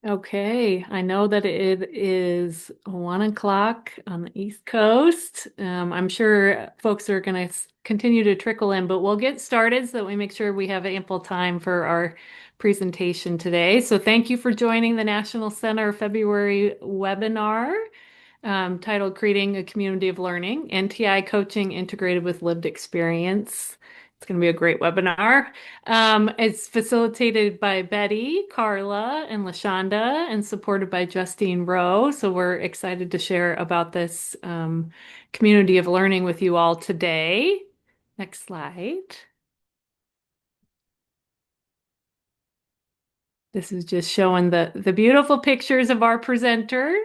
Okay, I know that it is 1 o'clock on the East Coast. I'm sure folks are going to continue to trickle in, but we'll get started so that we make sure we have ample time for our presentation today. So thank you for joining the National Center February webinar titled Creating a Community of Learning, NTI Coaching Integrated with Lived Experience. It's going to be a great webinar. It's facilitated by Betty, Carla, and LaShawnda, and supported by Justine Rowe. So we're excited to share about this community of learning with you all today. Next slide. This is just showing the beautiful pictures of our presenters.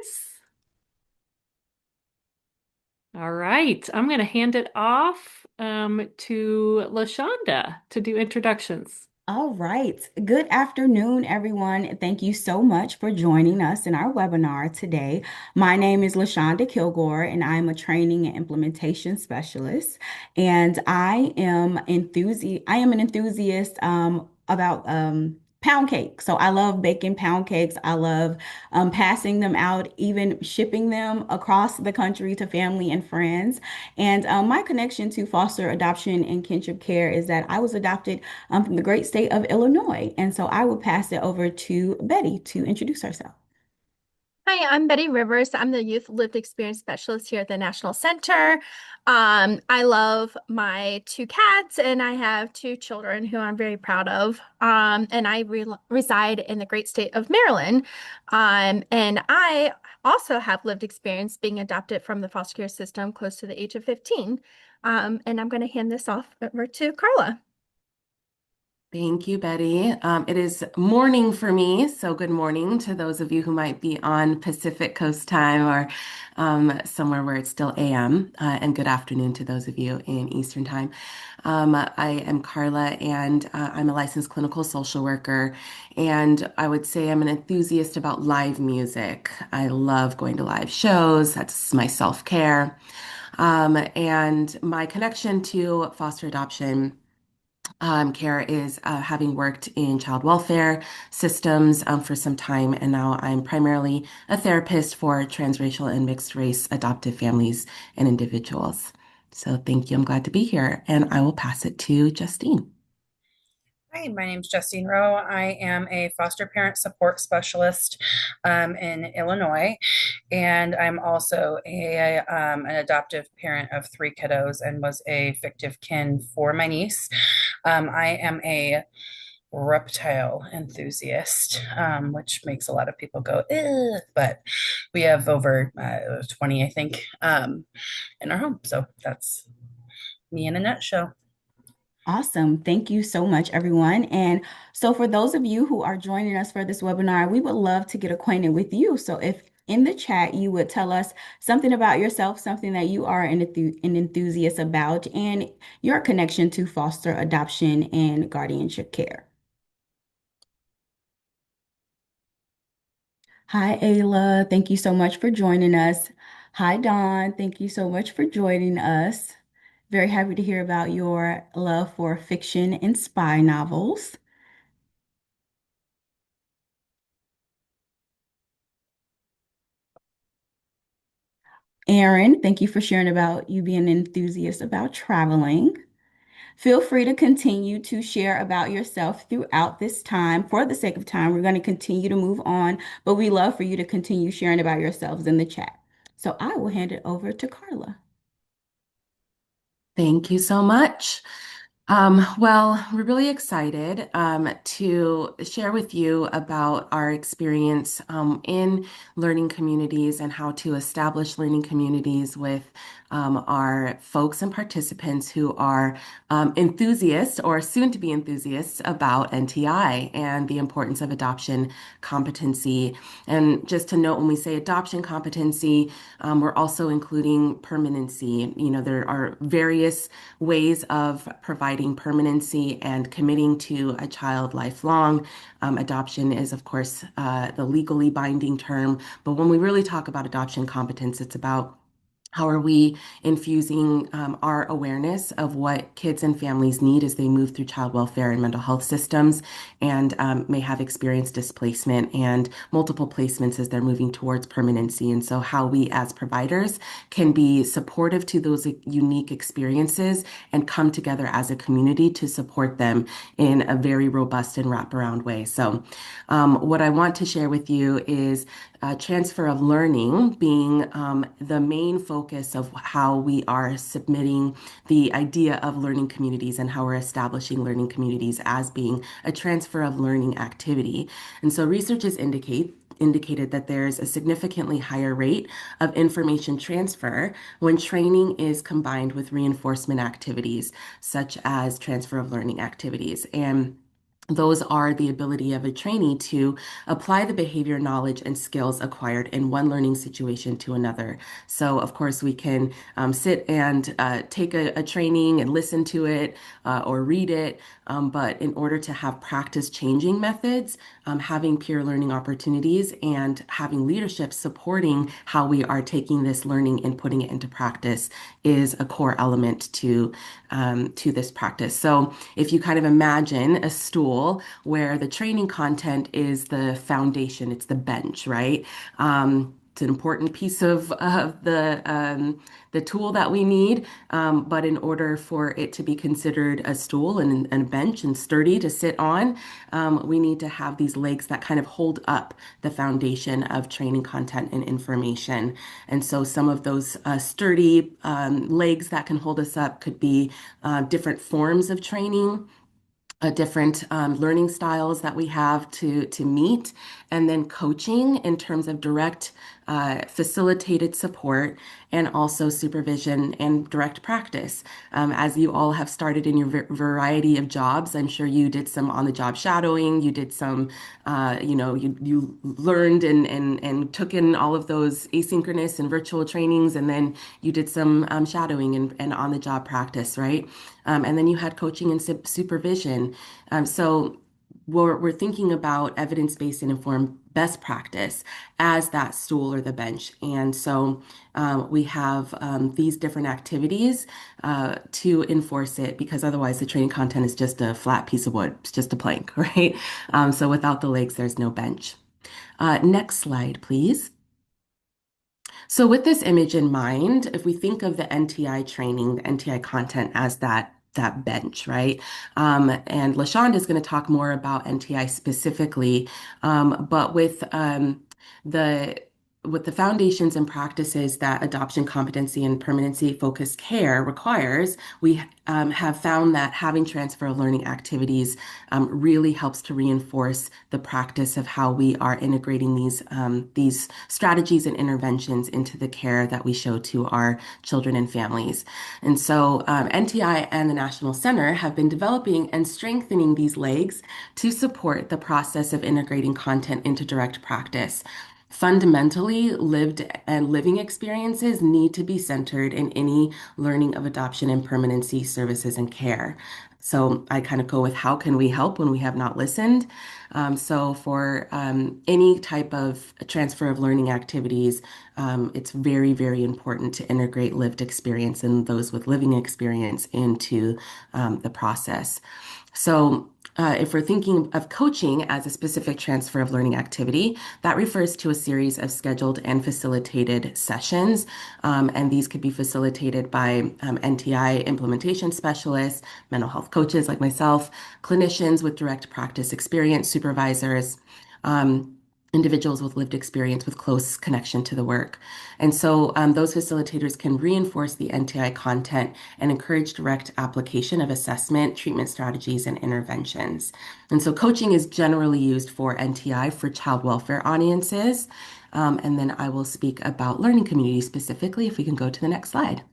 All right, I'm going to hand it off to LaShawnda to do introductions. All right. Good afternoon, everyone. Thank you so much for joining us in our webinar today. My name is LaShawnda Kilgore, and I'm a training and implementation specialist. And I am an enthusiast about pound cake. So I love baking pound cakes. I love passing them out, even shipping them across the country to family and friends. And my connection to foster adoption and kinship care is that I was adopted from the great state of Illinois. And so I will pass it over to Betty to introduce herself. Hi, I'm Betty Rivers. I'm the Youth Lived Experience Specialist here at the National Center. I love my two cats, and I have two children who I'm very proud of. And I reside in the great state of Maryland. And I also have lived experience being adopted from the foster care system close to the age of 15. And I'm going to hand this off over to Carla. Thank you, Betty. It is morning for me, so good morning to those of you who might be on Pacific Coast time or somewhere where it's still AM, and good afternoon to those of you in Eastern time. I am Carla, and I'm a licensed clinical social worker, and I would say I'm an enthusiast about live music. I love going to live shows. That's my self-care. And my connection to foster adoption care is having worked in child welfare systems for some time, and now I'm primarily a therapist for transracial and mixed race adoptive families and individuals. So thank you. I'm glad to be here, and I will pass it to Justine. Hi, my name is Justine Rowe. I am a foster parent support specialist in Illinois, and I'm also an adoptive parent of three kiddos and was a fictive kin for my niece. I am a reptile enthusiast, which makes a lot of people go, "Ugh," but we have over 20, I think, in our home. So that's me in a nutshell. Awesome. Thank you so much, everyone. And so, for those of you who are joining us for this webinar, we would love to get acquainted with you. So, if in the chat you would tell us something about yourself, something that you are an enthusiast about, and your connection to foster adoption and guardianship care. Hi, Ayla. Thank you so much for joining us. Hi, Dawn. Thank you so much for joining us. Very happy to hear about your love for fiction and spy novels. Aaron, thank you for sharing about you being an enthusiast about traveling. Feel free to continue to share about yourself throughout this time. For the sake of time, we're going to continue to move on, but we love for you to continue sharing about yourselves in the chat. So I will hand it over to Carla. Thank you so much. Well, we're really excited to share with you about our experience in learning communities and how to establish learning communities with our folks and participants who are enthusiasts or soon to be enthusiasts about NTI and the importance of adoption competency. And just to note, when we say adoption competency, we're also including permanency. You know, there are various ways of providing permanency and committing to a child lifelong. Adoption is, of course, the legally binding term, but when we really talk about adoption competence, it's about How are we infusing our awareness of what kids and families need as they move through child welfare and mental health systems and may have experienced displacement and multiple placements as they're moving towards permanency? And so, how we as providers can be supportive to those unique experiences and come together as a community to support them in a very robust and wraparound way. So, what I want to share with you is transfer of learning being the main focus of how we are submitting the idea of learning communities and how we're establishing learning communities as being a transfer of learning activity. And so research has indicated that there's a significantly higher rate of information transfer when training is combined with reinforcement activities, such as transfer of learning activities. And those are the ability of a trainee to apply the behavior, knowledge, and skills acquired in one learning situation to another. So, of course, we can sit and take a training and listen to it or read it. But in order to have practice changing methods, having peer learning opportunities and having leadership supporting how we are taking this learning and putting it into practice is a core element to this practice. So, if you kind of imagine a stool where the training content is the foundation, it's the bench, right? It's an important piece of the tool that we need, but in order for it to be considered a stool and a bench and sturdy to sit on, we need to have these legs that kind of hold up the foundation of training content and information. And so some of those sturdy legs that can hold us up could be different forms of training, different learning styles that we have to meet, and then coaching in terms of direct facilitated support and also supervision and direct practice. As you all have started in your variety of jobs, I'm sure you did some on-the-job shadowing, you did some, you learned and took in all of those asynchronous and virtual trainings, and then you did some shadowing and on-the-job practice, right? And then you had coaching and supervision. So we're thinking about evidence-based and informed best practice as that stool or the bench. And so we have these different activities to enforce it, because otherwise the training content is just a flat piece of wood. It's just a plank, right? So without the legs, there's no bench. Next slide, please. So with this image in mind, if we think of the NTI training, the NTI content as that bench, right? And LaShawnda is going to talk more about NTI specifically, but the with the foundations and practices that adoption competency and permanency focused care requires, we have found that having transfer of learning activities really helps to reinforce the practice of how we are integrating these strategies and interventions into the care that we show to our children and families. And so NTI and the National Center have been developing and strengthening these legs to support the process of integrating content into direct practice. Fundamentally, lived and living experiences need to be centered in any learning of adoption and permanency services and care. So I kind of go with how can we help when we have not listened? So for any type of transfer of learning activities, it's very, very important to integrate lived experience and those with living experience into the process. So if we're thinking of coaching as a specific transfer of learning activity, that refers to a series of scheduled and facilitated sessions. And these could be facilitated by NTI implementation specialists, mental health coaches like myself, clinicians with direct practice experience, supervisors, individuals with lived experience with close connection to the work. And so those facilitators can reinforce the NTI content and encourage direct application of assessment, treatment strategies, and interventions. And so coaching is generally used for NTI for child welfare audiences. And then I will speak about learning communities specifically, if we can go to the next slide.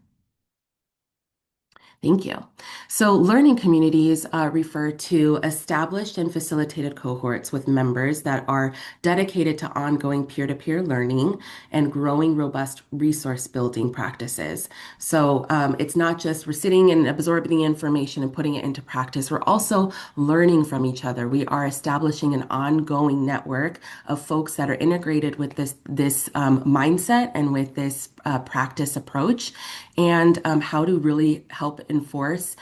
Thank you. So learning communities refer to established and facilitated cohorts with members that are dedicated to ongoing peer-to-peer learning and growing robust resource building practices. So it's not just we're sitting and absorbing the information and putting it into practice. We're also learning from each other. We are establishing an ongoing network of folks that are integrated with this mindset and with this practice approach and how to really help enforce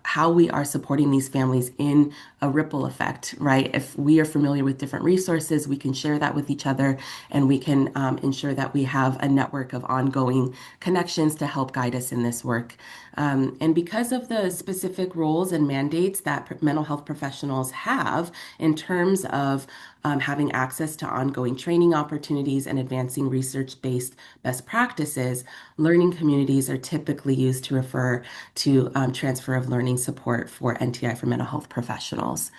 how we are supporting these families in a ripple effect, right? If we are familiar with different resources, we can share that with each other and we can ensure that we have a network of ongoing connections to help guide us in this work. And because of the specific roles and mandates that mental health professionals have in terms of having access to ongoing training opportunities and advancing research-based best practices, learning communities are typically used to refer to transfer of learning support for NTI for mental health professionals.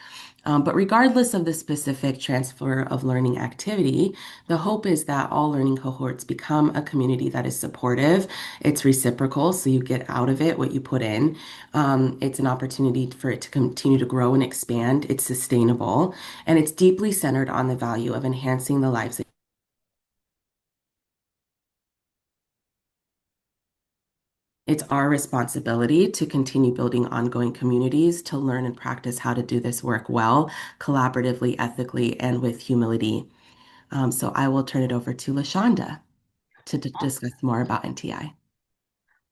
But regardless of the specific transfer of learning activity, the hope is that all learning cohorts become a community that is supportive. It's reciprocal, so you get out of it what you put in. It's an opportunity for it to continue to grow and expand. It's sustainable, and it's deeply centered on the value of enhancing the lives. It's our responsibility to continue building ongoing communities to learn and practice how to do this work well, collaboratively, ethically, and with humility. So I will turn it over to LaShawnda to discuss more about NTI.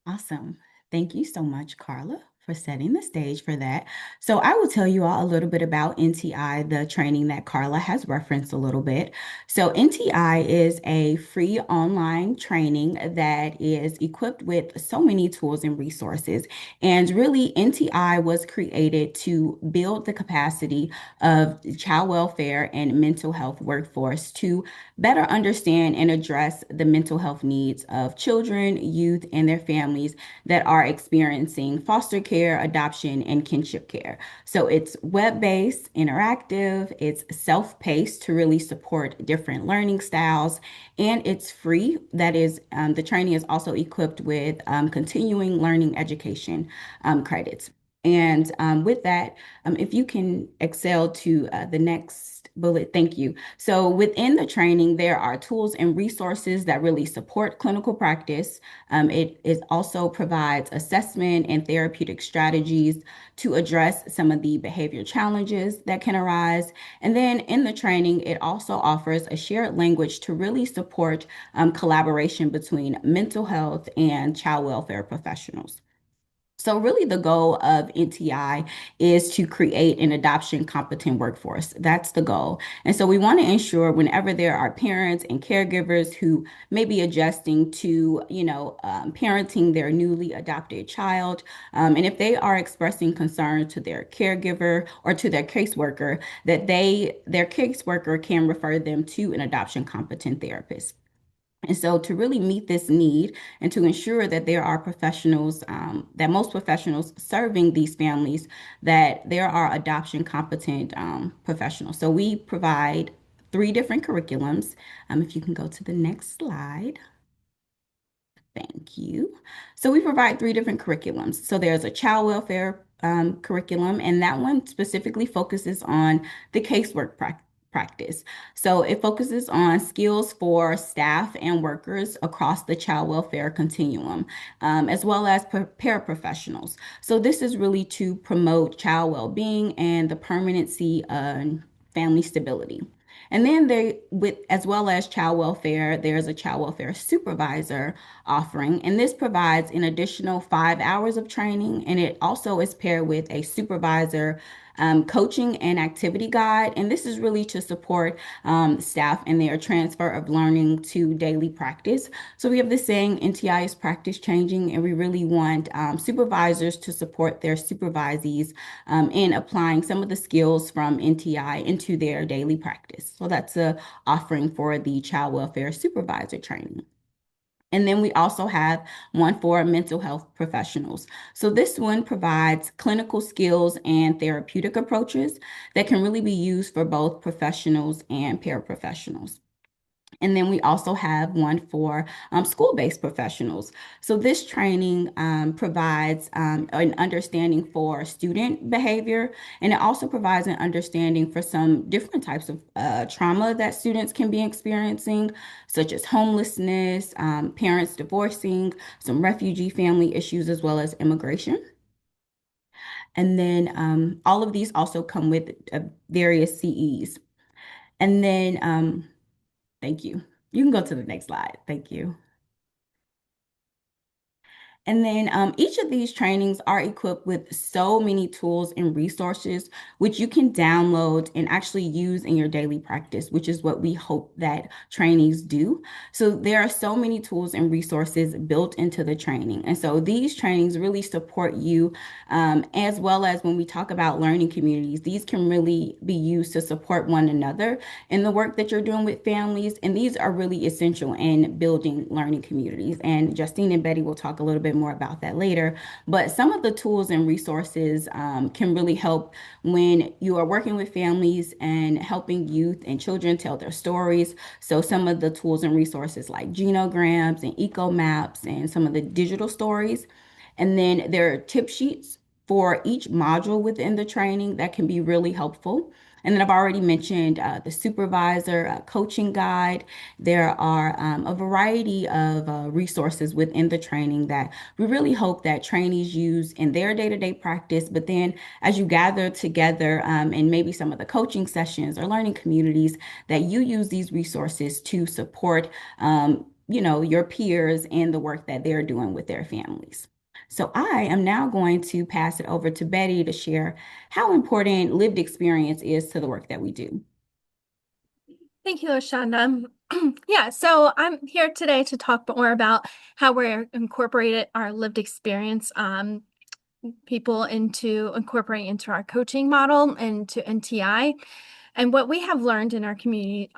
Awesome. Thank you so much, Carla, for setting the stage for that. So I will tell you all a little bit about NTI, the training that Carla has referenced a little bit. So NTI is a free online training that is equipped with so many tools and resources. And really, NTI was created to build the capacity of child welfare and mental health workforce to better understand and address the mental health needs of children, youth, and their families that are experiencing foster care, adoption, and kinship care. So it's web-based, interactive, it's self-paced to really support different learning styles, and it's free. That is, the training is also equipped with continuing learning education credits. And with that, if you can excel to the next bullet, thank you. So within the training, there are tools and resources that really support clinical practice. It also provides assessment and therapeutic strategies to address some of the behavior challenges that can arise. And then in the training, it also offers a shared language to really support collaboration between mental health and child welfare professionals. So really the goal of NTI is to create an adoption competent workforce. That's the goal. And so we want to ensure whenever there are parents and caregivers who may be adjusting to, parenting their newly adopted child, and if they are expressing concern to their caregiver or to their caseworker, that their caseworker can refer them to an adoption competent therapist. And so, to really meet this need and to ensure that there are professionals, that most professionals serving these families, that there are adoption competent professionals. So, we provide three different curriculums. If you can go to the next slide. Thank you. So we provide three different curriculums. So there's a child welfare curriculum, and that one specifically focuses on the casework practice. So it focuses on skills for staff and workers across the child welfare continuum, as well as paraprofessionals. So this is really to promote child well-being and the permanency and family stability. And then with as well as child welfare, there's a child welfare supervisor offering, and this provides an additional 5 hours of training, and it also is paired with a supervisor coaching and activity guide. And this is really to support staff in their transfer of learning to daily practice. So we have this saying, NTI is practice changing, and we really want supervisors to support their supervisees in applying some of the skills from NTI into their daily practice. So that's a offering for the child welfare supervisor training. And then we also have one for mental health professionals. So this one provides clinical skills and therapeutic approaches that can really be used for both professionals and paraprofessionals. And then we also have one for school-based professionals. So this training provides an understanding for student behavior, and it also provides an understanding for some different types of trauma that students can be experiencing, such as homelessness, parents divorcing, some refugee family issues, as well as immigration. And then all of these also come with various CEs. And then thank you. You can go to the next slide. Thank you. And then each of these trainings are equipped with so many tools and resources, which you can download and actually use in your daily practice, which is what we hope that trainees do. So there are so many tools and resources built into the training. And so these trainings really support you, as well as when we talk about learning communities, these can really be used to support one another in the work that you're doing with families. And these are really essential in building learning communities. And Justine and Betty will talk a little bit more about that later. But some of the tools and resources can really help when you are working with families and helping youth and children tell their stories. So some of the tools and resources like genograms and eco maps and some of the digital stories. And then there are tip sheets for each module within the training that can be really helpful. And then I've already mentioned the supervisor coaching guide. There are a variety of resources within the training that we really hope that trainees use in their day-to-day practice. But then as you gather together in maybe some of the coaching sessions or learning communities, that you use these resources to support, your peers and the work that they're doing with their families. So I am now going to pass it over to Betty to share how important lived experience is to the work that we do. Thank you, LaShawnda. Yeah, so I'm here today to talk more about how we're incorporated our lived experience people into incorporating into our coaching model and to NTI. And what we have learned in our community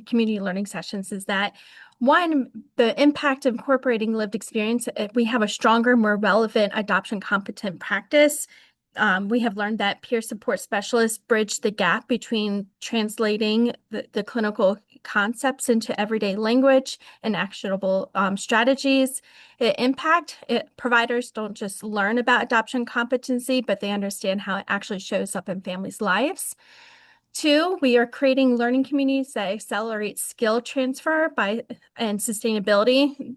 community learning sessions is that one, the impact of incorporating lived experience, we have a stronger, more relevant adoption competent practice. We have learned that peer support specialists bridge the gap between translating the clinical concepts into everyday language and actionable strategies. Providers don't just learn about adoption competency, but they understand how it actually shows up in families' lives. Two, we are creating learning communities that accelerate skill transfer and sustainability.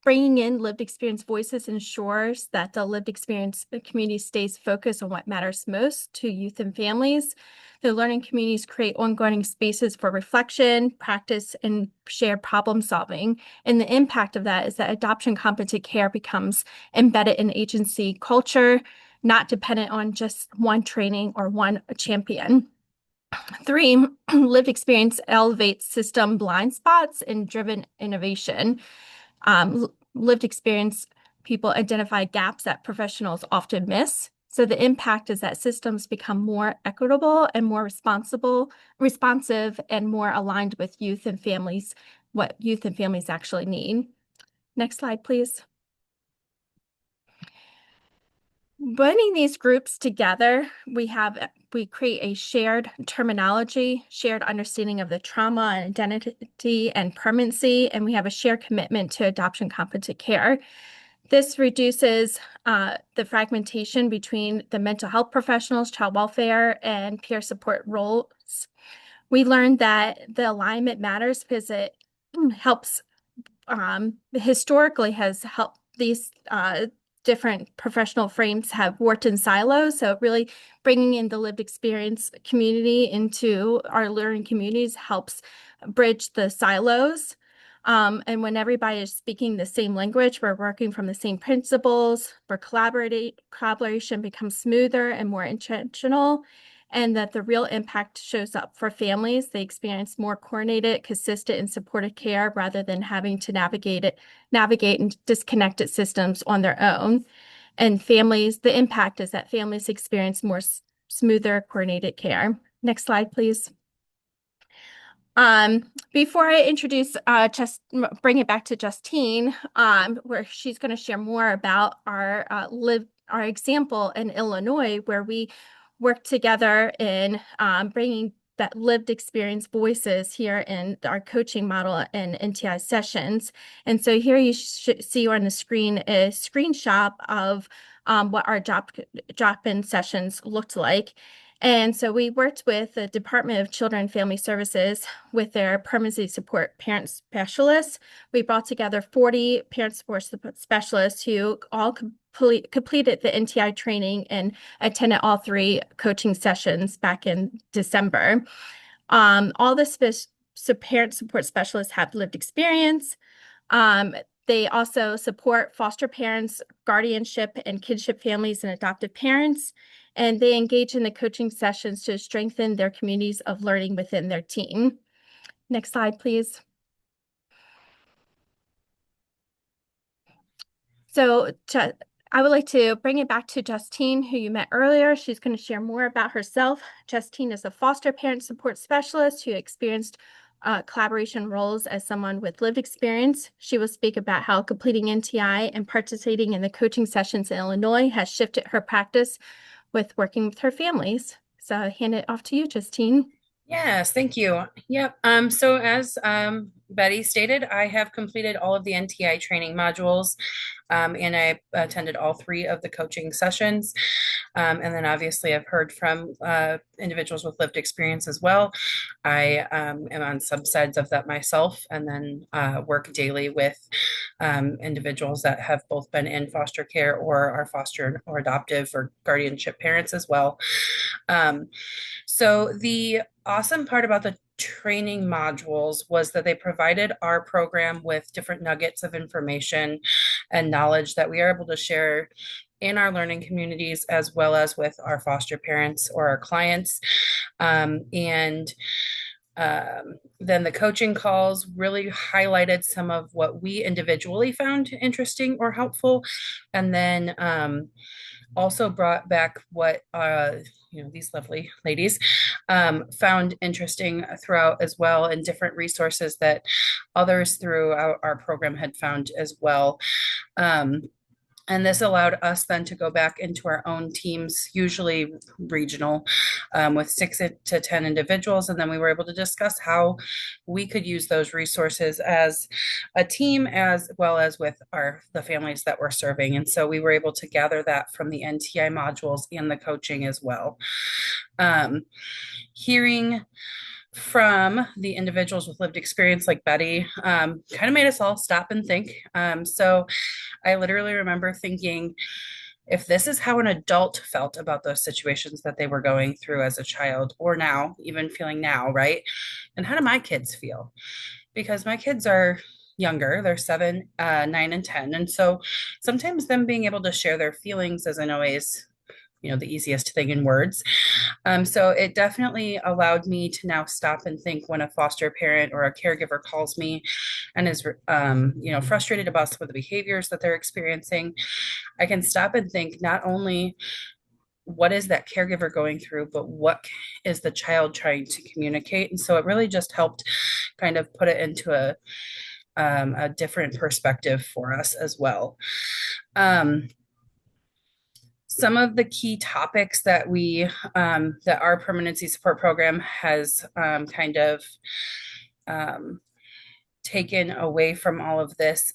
Bringing in lived experience voices ensures that the lived experience community stays focused on what matters most to youth and families. The learning communities create ongoing spaces for reflection, practice, and shared problem solving. And the impact of that is that adoption competent care becomes embedded in agency culture, not dependent on just one training or one champion. Three, lived experience elevates system blind spots and driven innovation. Lived experience people identify gaps that professionals often miss. So the impact is that systems become more equitable and more responsive, and more aligned with youth and families, what youth and families actually need. Next slide, please. Putting these groups together, we create a shared terminology, shared understanding of the trauma and identity and permanency, and we have a shared commitment to adoption competent care. This reduces the fragmentation between the mental health professionals, child welfare, and peer support roles. We learned that the alignment matters because it helps, historically has helped these different professional frames have worked in silos. So really bringing in the lived experience community into our learning communities helps bridge the silos. And when everybody is speaking the same language, we're working from the same principles, where collaboration becomes smoother and more intentional, and that the real impact shows up for families. They experience more coordinated, consistent, and supported care rather than having to navigate and disconnected systems on their own. And families, the impact is that families experience more smoother, coordinated care. Next slide, please. Before I introduce, just bring it back to Justine, where she's going to share more about our example in Illinois, where we work together in bringing that lived experience voices here in our coaching model and NTI sessions. And so here you see on the screen a screenshot of what our drop-in sessions looked like. And so we worked with the Department of Children and Family Services with their permanency support parent specialists. We brought together 40 parent support specialists who all completed the NTI training and attended all 3 coaching sessions back in December. All the parent support specialists have lived experience. They also support foster parents, guardianship, and kinship families and adoptive parents. And they engage in the coaching sessions to strengthen their communities of learning within their team. Next slide, please. So I would like to bring it back to Justine, who you met earlier. She's going to share more about herself. Justine is a foster parent support specialist who experienced collaboration roles as someone with lived experience. She will speak about how completing NTI and participating in the coaching sessions in Illinois has shifted her practice with working with her families. So I'll hand it off to you, Justine. Yes, thank you. Yep. So as Betty stated, I have completed all of the NTI training modules, and I attended all 3 of the coaching sessions. And then obviously I've heard from individuals with lived experience as well. I am on subsides of that myself, and then work daily with individuals that have both been in foster care or are foster or adoptive or guardianship parents as well. So the awesome part about the training modules was that they provided our program with different nuggets of information and knowledge that we are able to share in our learning communities as well as with our foster parents or our clients. And then the coaching calls really highlighted some of what we individually found interesting or helpful. And then also brought back what these lovely ladies found interesting throughout as well, and different resources that others through our program had found as well. And this allowed us then to go back into our own teams, usually regional, with 6 to 10 individuals. And then we were able to discuss how we could use those resources as a team, as well as with the families that we're serving. And so we were able to gather that from the NTI modules and the coaching as well. Hearing from the individuals with lived experience like Betty kind of made us all stop and think. So I literally remember thinking, if this is how an adult felt about those situations that they were going through as a child, or now, even feeling now, right? And how do my kids feel? Because my kids are younger, they're 7, 9, and 10. And so sometimes them being able to share their feelings isn't always the easiest thing in words. So it definitely allowed me to now stop and think when a foster parent or a caregiver calls me and is, frustrated about some of the behaviors that they're experiencing. I can stop and think not only what is that caregiver going through, but what is the child trying to communicate. And so it really just helped kind of put it into a different perspective for us as well. Some of the key topics that that our permanency support program has kind of taken away from all of this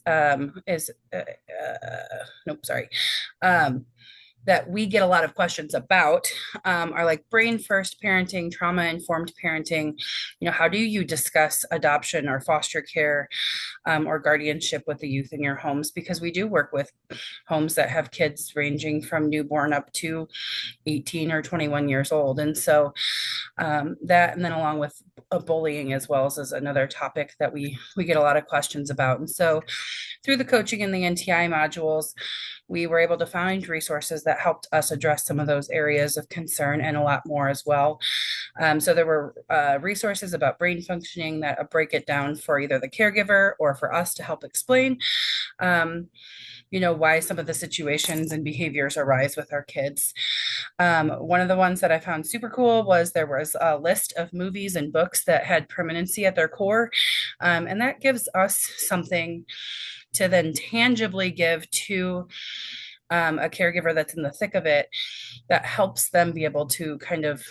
is, nope, sorry, that we get a lot of questions about are like brain first parenting, trauma informed parenting. How do you discuss adoption or foster care or guardianship with the youth in your homes? Because we do work with homes that have kids ranging from newborn up to 18 or 21 years old. And so that, and then along with bullying as well is another topic that we get a lot of questions about. And so through the coaching and the NTI modules, we were able to find resources that helped us address some of those areas of concern and a lot more as well. So there were resources about brain functioning that break it down for either the caregiver or for us to help explain why some of the situations and behaviors arise with our kids. One of the ones that I found super cool was there was a list of movies and books that had permanency at their core. And that gives us something to then tangibly give to a caregiver that's in the thick of it, that helps them be able to kind of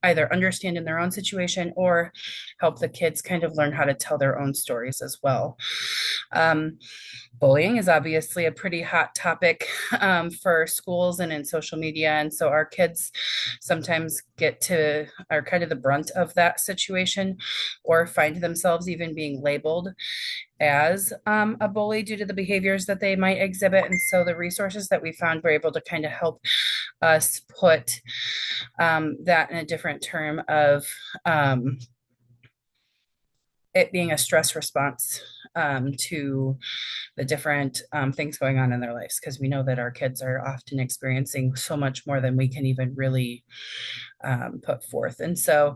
either understand in their own situation or help the kids kind of learn how to tell their own stories as well. Bullying is obviously a pretty hot topic for schools and in social media. And so our kids sometimes are kind of the brunt of that situation, or find themselves even being labeled as a bully due to the behaviors that they might exhibit. And so the resources that we found were able to kind of help us put that in a different term of it being a stress response to the different things going on in their lives, because we know that our kids are often experiencing so much more than we can even really put forth. And so,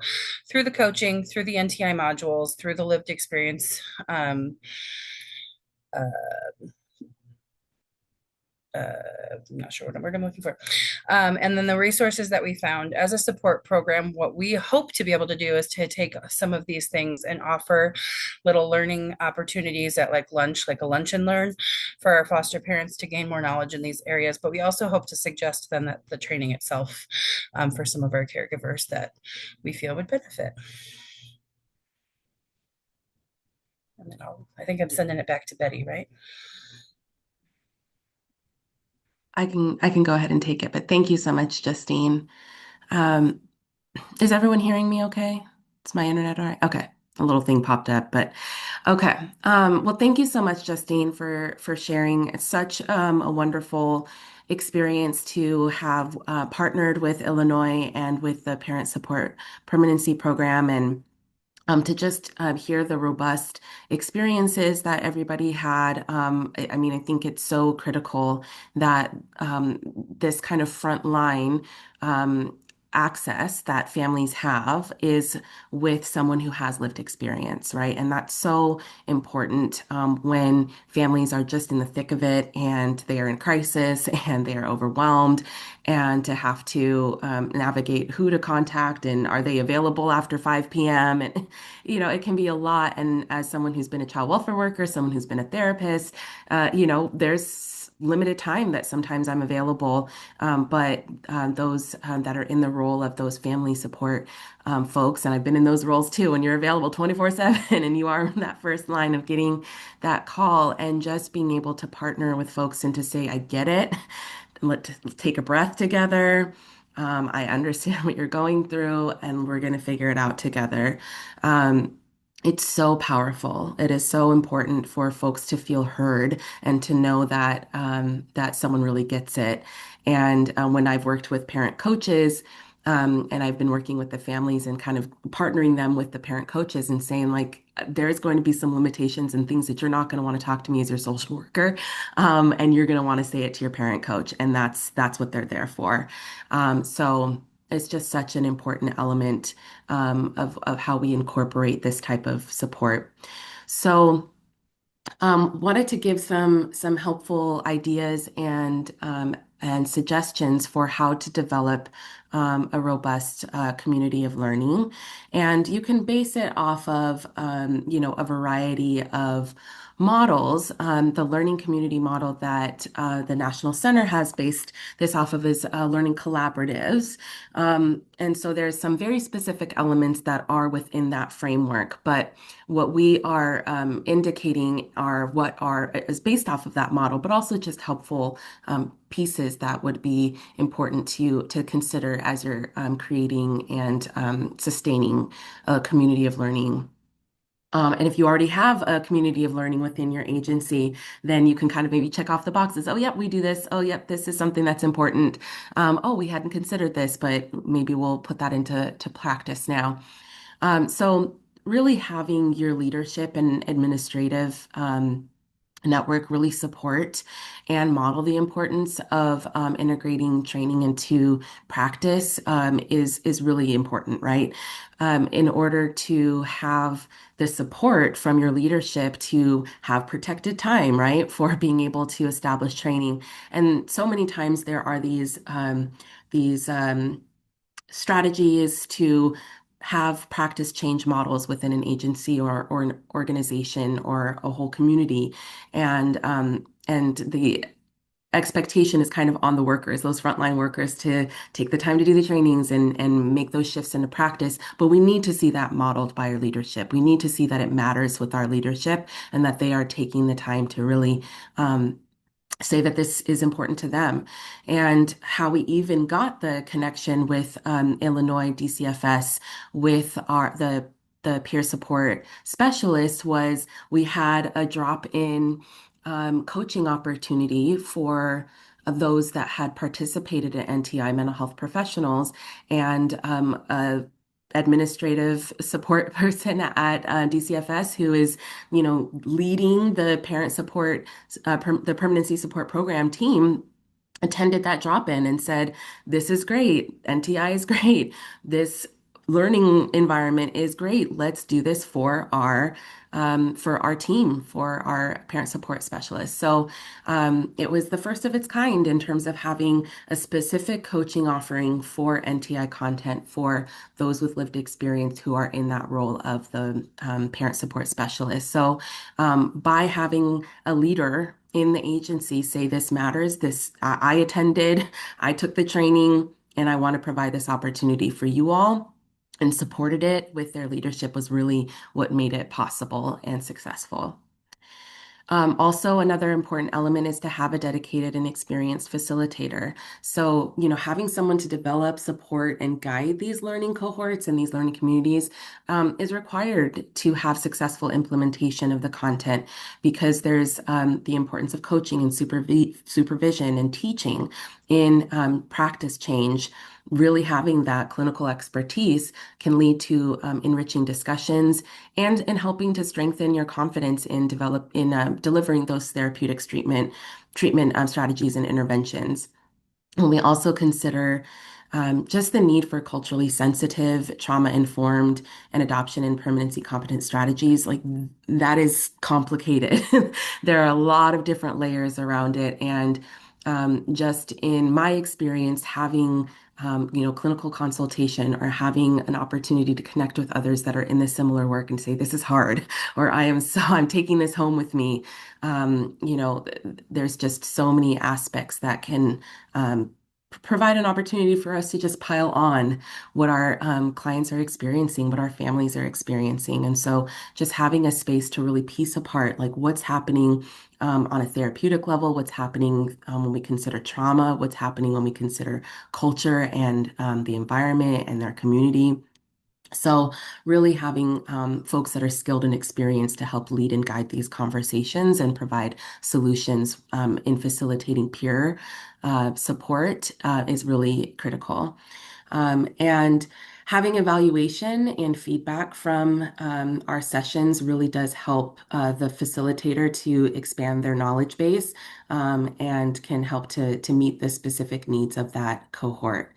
through the coaching, through the NTI modules, through the lived experience, uh, I'm not sure what word I'm looking for. And then the resources that we found as a support program, what we hope to be able to do is to take some of these things and offer little learning opportunities at like lunch, like a lunch and learn for our foster parents to gain more knowledge in these areas. But we also hope to suggest to them that the training itself for some of our caregivers that we feel would benefit. And then I think I'm sending it back to Betty, right? I can go ahead and take it, but thank you so much, Justine. Um, is everyone hearing me okay? Is my internet all right? Okay. A little thing popped up, but okay. Well, thank you so much, Justine, for sharing. It's such a wonderful experience to have partnered with Illinois and with the Parent Support Permanency Program, and to just hear the robust experiences that everybody had. I mean, I think it's so critical that this kind of frontline access that families have is with someone who has lived experience, right? And that's so important when families are just in the thick of it and they are in crisis and they are overwhelmed, and to have to navigate who to contact and are they available after 5 p.m. and it can be a lot. And as someone who's been a child welfare worker, someone who's been a therapist, there's limited time that sometimes I'm available. But those that are in the role of those family support folks, and I've been in those roles too, when you're available 24/7 and you are that first line of getting that call, and just being able to partner with folks and to say, I get it. Let's take a breath together. I understand what you're going through, and we're going to figure it out together. Um, it's so powerful. It is so important for folks to feel heard and to know that someone really gets it. And when I've worked with parent coaches, and I've been working with the families and kind of partnering them with the parent coaches and saying, like, there's going to be some limitations and things that you're not going to want to talk to me as your social worker, and you're going to want to say it to your parent coach, and that's what they're there for. So it's just such an important element of how we incorporate this type of support. So wanted to give some helpful ideas and suggestions for how to develop a robust community of learning, and you can base it off of a variety of models. The learning community model that the National Center has based this off of is learning collaboratives, and so there's some very specific elements that are within that framework, but what we are indicating are what is based off of that model, but also just helpful pieces that would be important to consider as you're creating and sustaining a community of learning. And if you already have a community of learning within your agency, then you can kind of maybe check off the boxes. Oh, yep, we do this. Oh, yep, this is something that's important. Oh, we hadn't considered this, but maybe we'll put that into practice now. So really having your leadership and administrative network really support and model the importance of integrating training into practice is really important, right? In order to have the support from your leadership to have protected time, right, for being able to establish training. And so many times there are these strategies to have practice change models within an agency or an organization or a whole community. And the expectation is kind of on the workers, those frontline workers, to take the time to do the trainings and make those shifts into practice. But we need to see that modeled by our leadership. We need to see that it matters with our leadership and that they are taking the time to really say that this is important to them. And how we even got the connection with Illinois DCFS with the peer support specialist was we had a drop in coaching opportunity for those that had participated in NTI mental health professionals, and administrative support person at DCFS who is, leading the parent support, the permanency support program team, attended that drop-in and said, "This is great. NTI is great. This learning environment is great. Let's do this for our team, for our parent support specialists." So it was the first of its kind in terms of having a specific coaching offering for NTI content for those with lived experience who are in that role of the parent support specialist. So by having a leader in the agency say this matters, this I attended, I took the training, and I want to provide this opportunity for you all, and supported it with their leadership was really what made it possible and successful. Also, another important element is to have a dedicated and experienced facilitator. So, having someone to develop, support, and guide these learning cohorts and these learning communities is required to have successful implementation of the content because there's the importance of coaching and supervision and teaching in practice change. Really having that clinical expertise can lead to enriching discussions and in helping to strengthen your confidence in delivering those therapeutics treatment strategies and interventions. And we also consider just the need for culturally sensitive, trauma-informed, and adoption and permanency competent strategies. Like that is complicated. There are a lot of different layers around it. And just in my experience, having clinical consultation or having an opportunity to connect with others that are in this similar work and say, this is hard, or I'm taking this home with me. There's just so many aspects that can provide an opportunity for us to just pile on what our clients are experiencing, what our families are experiencing. And so just having a space to really piece apart like what's happening on a therapeutic level, what's happening when we consider trauma, what's happening when we consider culture and the environment and their community. So really having folks that are skilled and experienced to help lead and guide these conversations and provide solutions in facilitating peer support is really critical. And having evaluation and feedback from our sessions really does help the facilitator to expand their knowledge base and can help to meet the specific needs of that cohort.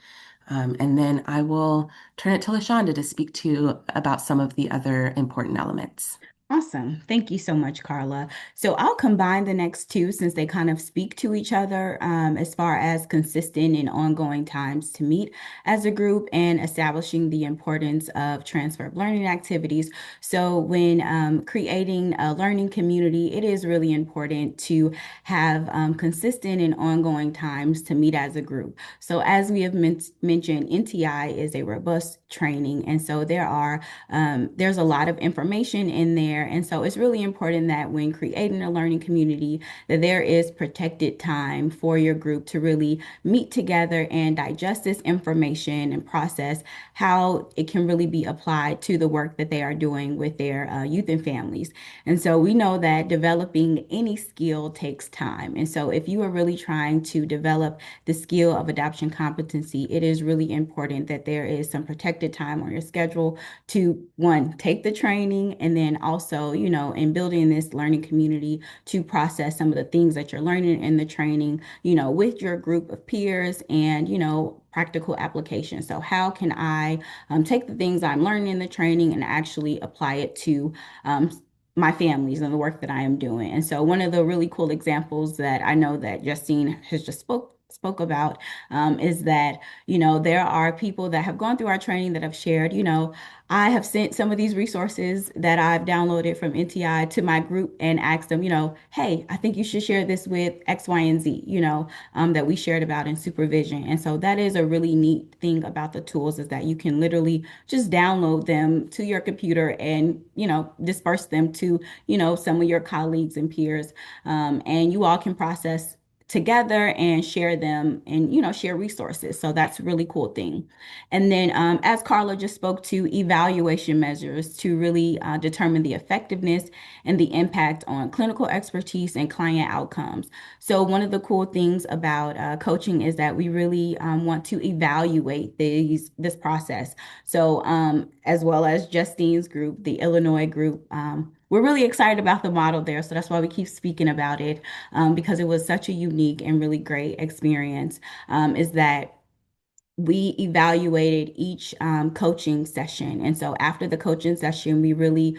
And then I will turn it to LaShawnda to speak to about some of the other important elements. Awesome. Thank you so much, Carla. So I'll combine the next two since they kind of speak to each other as far as consistent and ongoing times to meet as a group and establishing the importance of transfer of learning activities. So when creating a learning community, it is really important to have consistent and ongoing times to meet as a group. So as we have mentioned, NTI is a robust training. And so there's a lot of information in there. And so it's really important that when creating a learning community, that there is protected time for your group to really meet together and digest this information and process how it can really be applied to the work that they are doing with their youth and families. And so we know that developing any skill takes time. And so if you are really trying to develop the skill of adoption competency, it is really important that there is some protected time on your schedule to one, take the training, and then also, in building this learning community to process some of the things that you're learning in the training, with your group of peers and, practical application. So how can I take the things I'm learning in the training and actually apply it to my families and the work that I am doing? And so one of the really cool examples that I know that Justine has just spoke about is that there are people that have gone through our training that have shared, I have sent some of these resources that I've downloaded from NTI to my group and asked them, hey, I think you should share this with X, Y, and Z, that we shared about in supervision. And so that is a really neat thing about the tools is that you can literally just download them to your computer and, disperse them to, some of your colleagues and peers. And you all can process together and share them and, share resources. So that's a really cool thing. And then, as Carla just spoke to, evaluation measures to really determine the effectiveness and the impact on clinical expertise and client outcomes. So one of the cool things about coaching is that we really want to evaluate this process. So as well as Justine's group, the Illinois group, we're really excited about the model there. So that's why we keep speaking about it, because it was such a unique and really great experience. Is that we evaluated each coaching session. And so after the coaching session, we really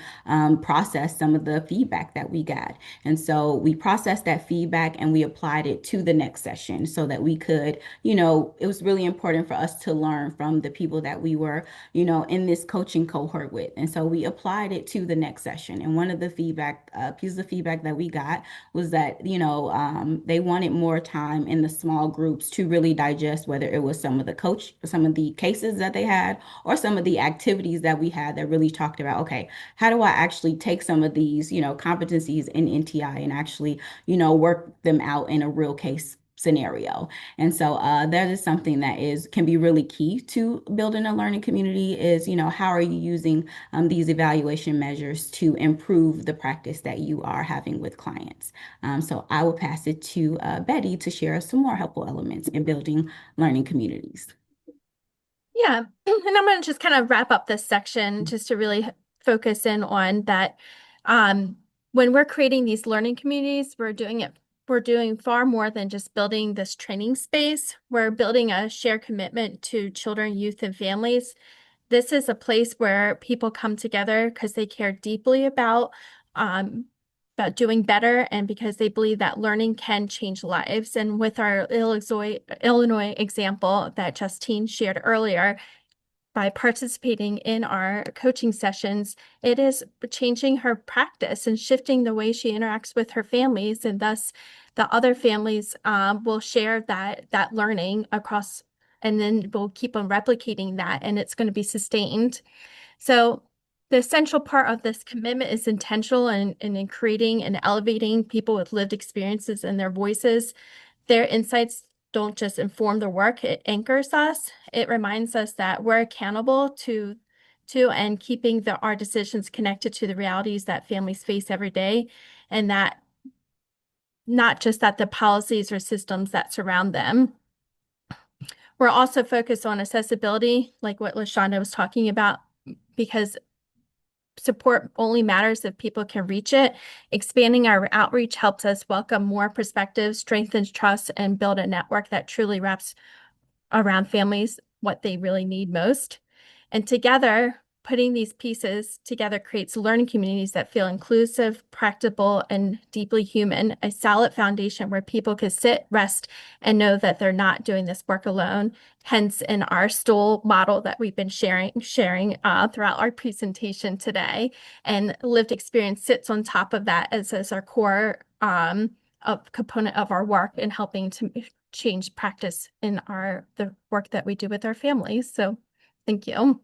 processed some of the feedback that we got. And so we processed that feedback and we applied it to the next session so that we could, it was really important for us to learn from the people that we were, in this coaching cohort with. And so we applied it to the next session. And one of the pieces of feedback that we got was that, they wanted more time in the small groups to really digest whether it was some of the cases that they had, or some of the activities that we had that really talked about, okay, how do I actually take some of these, competencies in NTI and actually, work them out in a real case scenario. And so that is something that can be really key to building a learning community is, how are you using these evaluation measures to improve the practice that you are having with clients. So I will pass it to Betty to share some more helpful elements in building learning communities. Yeah, and I'm going to just kind of wrap up this section just to really focus in on that. When we're creating these learning communities, we're doing far more than just building this training space. We're building a shared commitment to children, youth, and families. This is a place where people come together because they care deeply about doing better and because they believe that learning can change lives. And with our Illinois example that Justine shared earlier, by participating in our coaching sessions, it is changing her practice and shifting the way she interacts with her families, and thus the other families will share that learning across, and then we'll keep on replicating that, and it's going to be sustained. So the essential part of this commitment is intentional and in creating and elevating people with lived experiences and their voices. Their insights don't just inform the work, it anchors us. It reminds us that we're accountable to and keeping our decisions connected to the realities that families face every day, and that not just that the policies or systems that surround them. We're also focused on accessibility, like what LaShawnda was talking about, because support only matters if people can reach it. Expanding our outreach helps us welcome more perspectives, strengthens trust, and build a network that truly wraps around families what they really need most. And together, putting these pieces together creates learning communities that feel inclusive, practical, and deeply human, a solid foundation where people can sit, rest, and know that they're not doing this work alone. Hence, in our stool model that we've been sharing throughout our presentation today, and lived experience sits on top of that as our core component of our work in helping to change practice in the work that we do with our families. So thank you.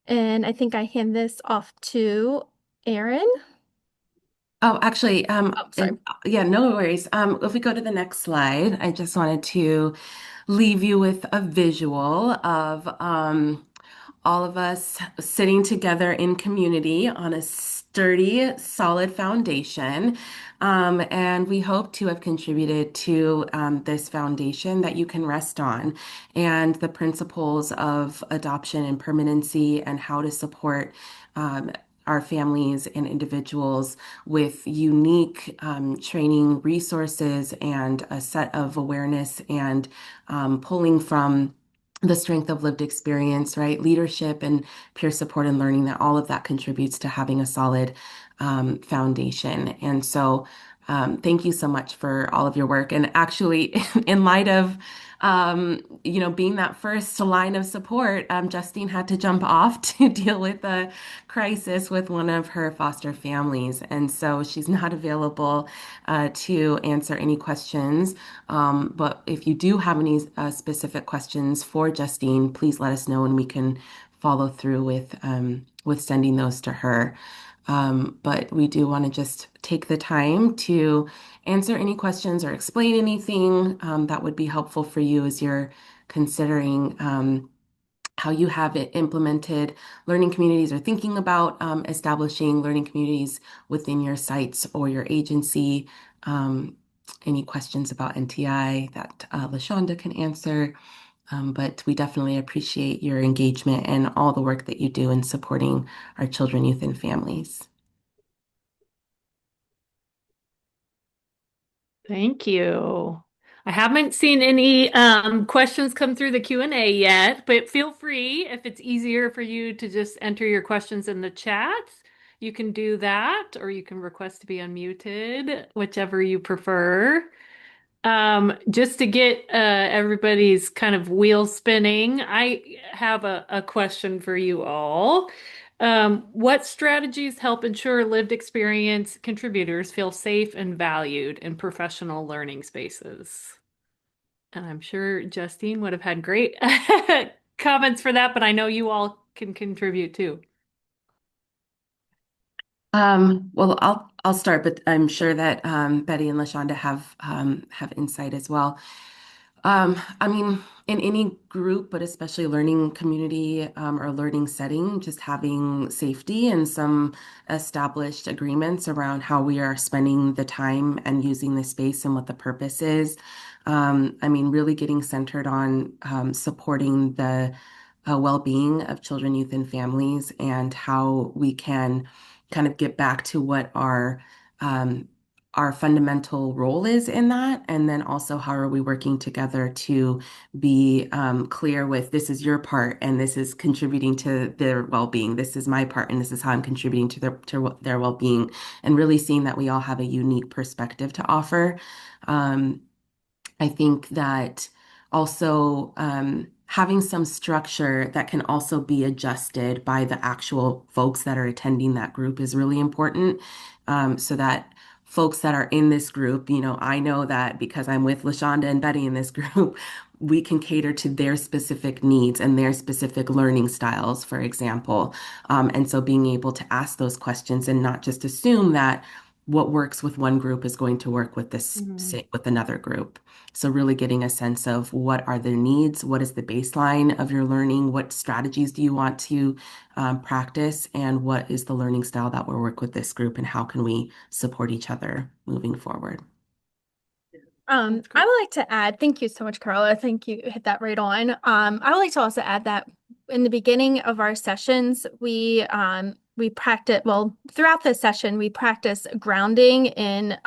And I think I hand this off to Erin. Oh, actually, Sorry. yeah, no worries. If we go to the next slide, I just wanted to leave you with a visual of all of us sitting together in community on a sturdy, solid foundation. And we hope to have contributed to this foundation that you can rest on, and the principles of adoption and permanency, and how to support our families and individuals with unique training resources and a set of awareness and pulling from the strength of lived experience, right? Leadership and peer support and learning, that all of that contributes to having a solid foundation. And so thank you so much for all of your work. And actually, in light of being that first line of support, Justine had to jump off to deal with a crisis with one of her foster families. And so she's not available to answer any questions. But if you do have any specific questions for Justine, please let us know and we can follow through with sending those to her. But we do want to just take the time to answer any questions or explain anything that would be helpful for you as you're considering how you have it implemented learning communities or thinking about establishing learning communities within your sites or your agency. Um, any questions about NTI that LaShawnda can answer. But we definitely appreciate your engagement and all the work that you do in supporting our children, youth, and families. Thank you. I haven't seen any questions come through the Q&A yet, but feel free if it's easier for you to just enter your questions in the chat. You can do that, or you can request to be unmuted, whichever you prefer. Just to get everybody's kind of wheel spinning, I have a question for you all. What strategies help ensure lived experience contributors feel safe and valued in professional learning spaces? And I'm sure Justine would have had great comments for that, but I know you all can contribute too. Well, I'll start, but I'm sure that Betty and LaShawnda have insight as well. I mean, in any group, but especially learning community or learning setting, just having safety and some established agreements around how we are spending the time and using the space and what the purpose is. I mean, really getting centered on supporting the well-being of children, youth, and families, and how we can kind of get back to what um, our fundamental role is in that, and then also how are we working together to be clear with this is your part and this is contributing to their well-being. This is my part and this is how I'm contributing to their well-being, and really seeing that we all have a unique perspective to offer. Um, I think that also having some structure that can also be adjusted by the actual folks that are attending that group is really important. So that folks that are in this group, I know that because I'm with LaShawnda and Betty in this group, we can cater to their specific needs and their specific learning styles, for example. And so being able to ask those questions and not just assume that what works with one group is going to work with Mhm. with another group. So really getting a sense of what are their needs, what is the baseline of your learning, what strategies do you want to practice, and what is the learning style that will work with this group, and how can we support each other moving forward. That's I great. would like to add, thank you so much, Carla. I think you hit that right on. I would like to also add that in the beginning of our sessions, we practice, well, throughout the session, we practice grounding in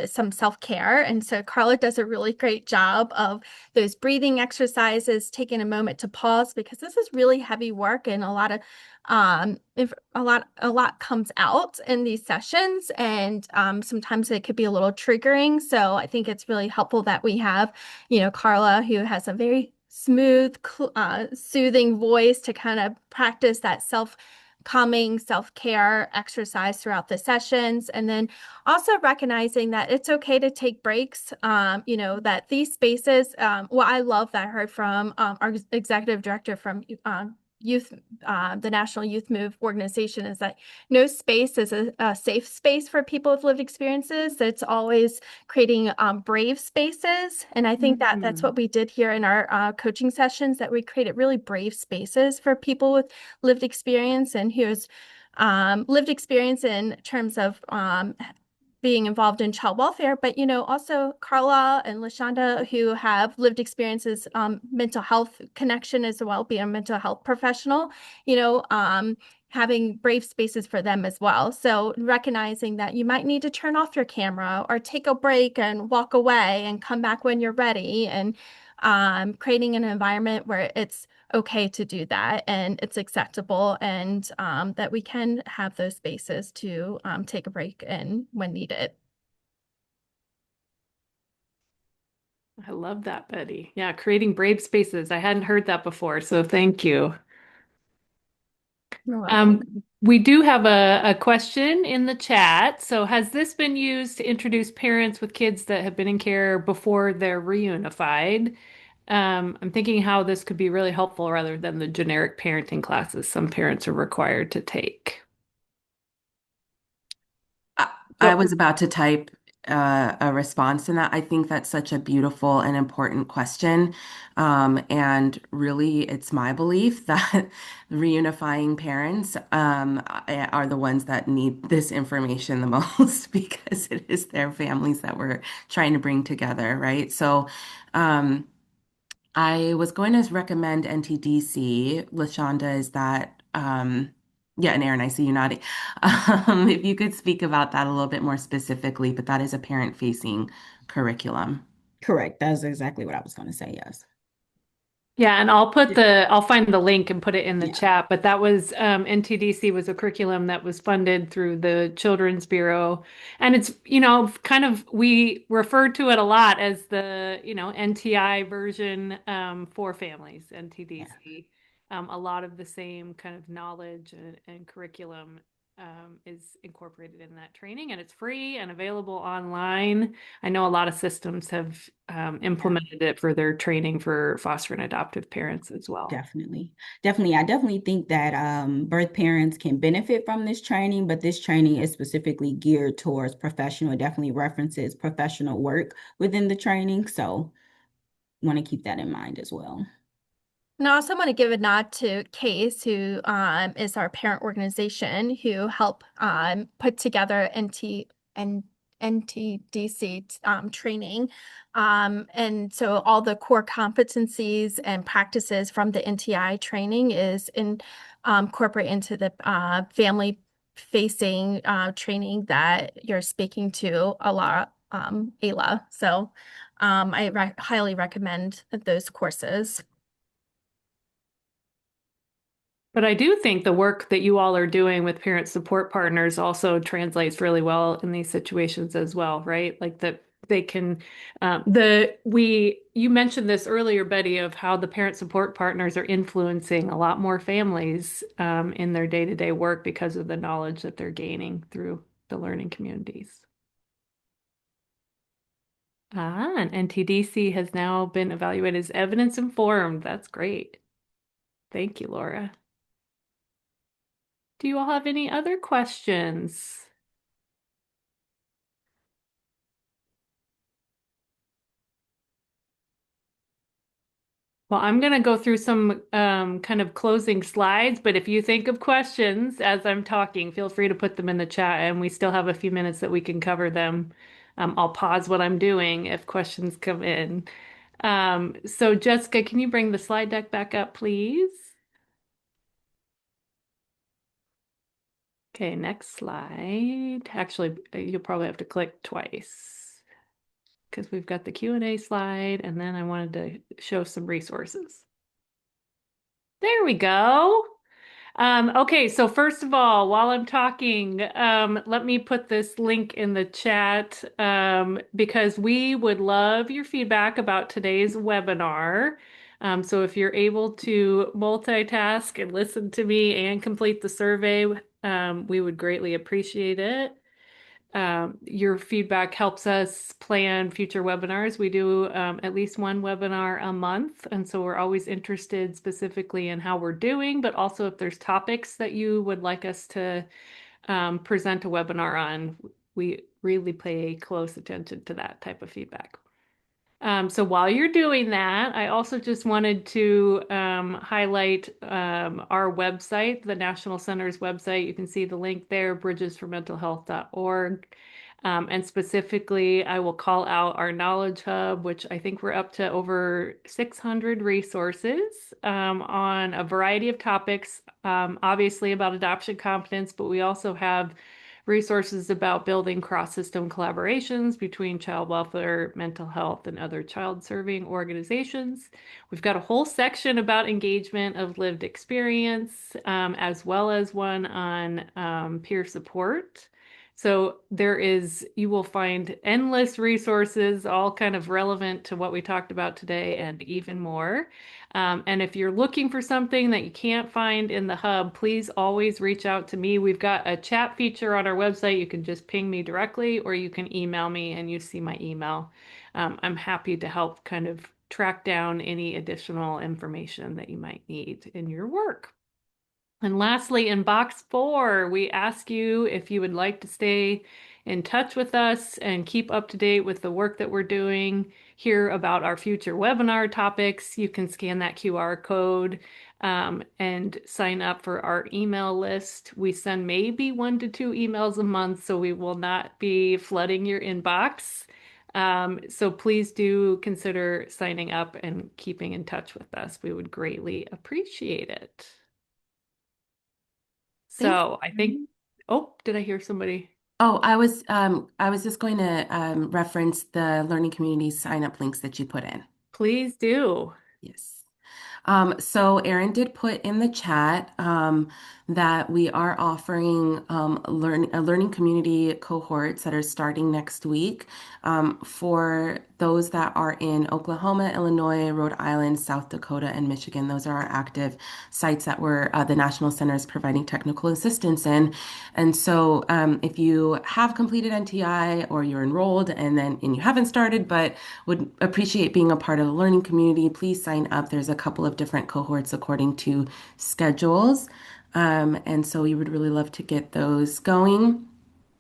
some self-care. And so Carla does a really great job of those breathing exercises, taking a moment to pause because this is really heavy work and a lot of if a lot comes out in these sessions, and sometimes it could be a little triggering. So I think it's really helpful that we have, Carla, who has a very smooth, soothing voice to kind of practice that calming self-care exercise throughout the sessions. And then also recognizing that it's okay to take breaks, that these spaces, what I love that I heard from our executive director from youth, the National Youth Move organization, is that no space is a safe space for people with lived experiences. It's always creating brave spaces. And I think that that's Mhm. what we did here in our coaching sessions, that we created really brave spaces for people with lived experience and who's lived experience in terms of being involved in child welfare, but also Carla and LaShawnda, who have lived experiences, mental health connection as well, being a mental health professional, having brave spaces for them as well. So recognizing that you might need to turn off your camera or take a break and walk away and come back when you're ready, and creating an environment where it's okay to do that and it's acceptable, and that we can have those spaces to take a break and when needed. I love that, Betty. Yeah, creating brave spaces. I hadn't heard that before, so thank you. You're welcome. We do have a question in the chat. So, has this been used to introduce parents with kids that have been in care before they're reunified? I'm thinking how this could be really helpful rather than the generic parenting classes some parents are required to take. I Go. was about to type a response in that. I think that's such a beautiful and important question. And really, it's my belief that reunifying parents are the ones that need this information the most because it is their families that we're trying to bring together, right? So, um, I was going to recommend NTDC. LaShawnda, is that, yeah, and Aaron, I see you nodding. If you could speak about that a little bit more specifically, but that is a parent-facing curriculum. Correct. That's exactly what I was going to say. Yes. Yeah, and I'll find the link and put it in the Yeah. chat. But that was NTDC was a curriculum that was funded through the Children's Bureau. And it's, kind of we refer to it a lot as the, NTI version for families, Yeah. NTDC. A lot of the same kind of knowledge and curriculum is incorporated in that training, and it's free and available online. I know a lot of systems have Yeah. implemented it for their training for foster and adoptive parents as well. Definitely. Definitely. I definitely think that birth parents can benefit from this training, but this training is specifically geared towards professional, it definitely references professional work within the training. So want to keep that in mind as well. And I also want to give a nod to C.A.S.E, who is our parent organization who help put together NTDC training. And so all the core competencies and practices from the NTI training is incorporate into the family facing training that you're speaking to a lot, Ayla. So I highly recommend those courses. But I do think the work that you all are doing with parent support partners also translates really well in these situations as well, right? Like that they can you mentioned this earlier, Betty, of how the parent support partners are influencing a lot more families in their day-to-day work because of the knowledge that they're gaining through the learning communities. And NTDC has now been evaluated as evidence informed. That's great. Thank you, Laura. Do you all have any other questions? Well, I'm going to go through some kind of closing slides, but if you think of questions as I'm talking, feel free to put them in the chat, and we still have a few minutes that we can cover them. I'll pause what I'm doing if questions come in. So Jessica, can you bring the slide deck back up, please? Okay, next slide. Actually, you'll probably have to click twice because we've got the Q&A slide, and then I wanted to show some resources. There we go. Okay, so first of all, while I'm talking, let me put this link in the chat because we would love your feedback about today's webinar. So if you're able to multitask and listen to me and complete the survey, we would greatly appreciate it. Your feedback helps us plan future webinars. We do at least one webinar a month, and so we're always interested specifically in how we're doing, but also if there's topics that you would like us to present a webinar on. We really pay close attention to that type of feedback. So while you're doing that, I also just wanted to highlight our website, the National Center's website. You can see the link there, bridgesformentalhealth.org. And specifically, I will call out our Knowledge Hub, which I think we're up to over 600 resources on a variety of topics, obviously about adoption competence, but we also have resources about building cross-system collaborations between child welfare, mental health, and other child-serving organizations. We've got a whole section about engagement of lived experience, as well as one on peer support. So you will find endless resources, all kind of relevant to what we talked about today and even more. And if you're looking for something that you can't find in the hub, please always reach out to me. We've got a chat feature on our website. You can just ping me directly, or you can email me and you see my email. I'm happy to help kind of track down any additional information that you might need in your work. And lastly, in box 4, we ask you if you would like to stay in touch with us and keep up to date with the work that we're doing, hear about our future webinar topics. You can scan that QR code and sign up for our email list. We send maybe 1 to 2 emails a month, so we will not be flooding your inbox. So please do consider signing up and keeping in touch with us. We would greatly appreciate it. Thanks. So I think, oh, did I hear somebody? Oh, I was just going to reference the learning community sign up links that you put in. Please do. Yes. So Erin did put in the chat that we are offering learning community cohorts that are starting next week for those that are in Oklahoma, Illinois, Rhode Island, South Dakota, and Michigan. Those are our active sites that we're the National Center is providing technical assistance in. And so if you have completed NTI or you're enrolled and you haven't started, but would appreciate being a part of the learning community, please sign up. There's a couple of different cohorts according to schedules. And so we would really love to get those going.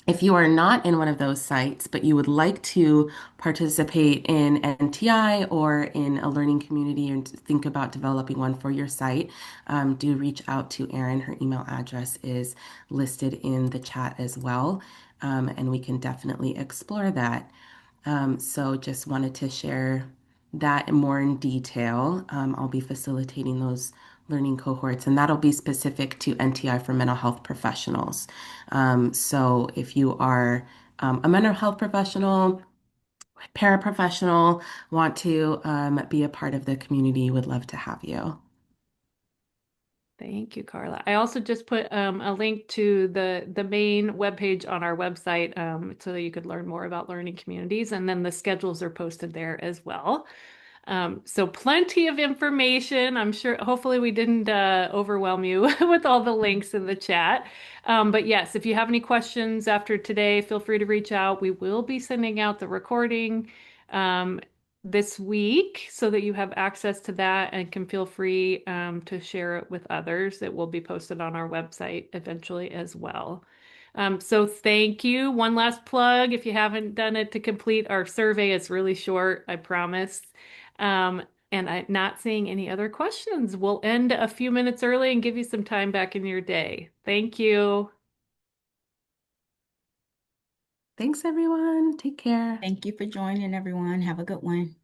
If you are not in one of those sites, but you would like to participate in NTI or in a learning community and think about developing one for your site, do reach out to Erin. Her email address is listed in the chat as well, and we can definitely explore that. So just wanted to share that more in detail. I'll be facilitating those learning cohorts, and that'll be specific to NTI for mental health professionals. So if you are a mental health professional, paraprofessional, want to be a part of the community, would love to have you. Thank you, Carla. I also just put a link to the main webpage on our website so that you could learn more about learning communities, and then the schedules are posted there as well. So plenty of information. I'm sure, hopefully we didn't overwhelm you with all the links in the chat. But yes, if you have any questions after today, feel free to reach out. We will be sending out the recording um, this week so that you have access to that and can feel free to share it with others. It will be posted on our website eventually as well. So thank you. One last plug, if you haven't done it, to complete our survey. It's really short, I promise. And I'm not seeing any other questions. We'll end a few minutes early and give you some time back in your day. Thank you. Thanks, everyone. Take care. Thank you for joining, everyone. Have a good one.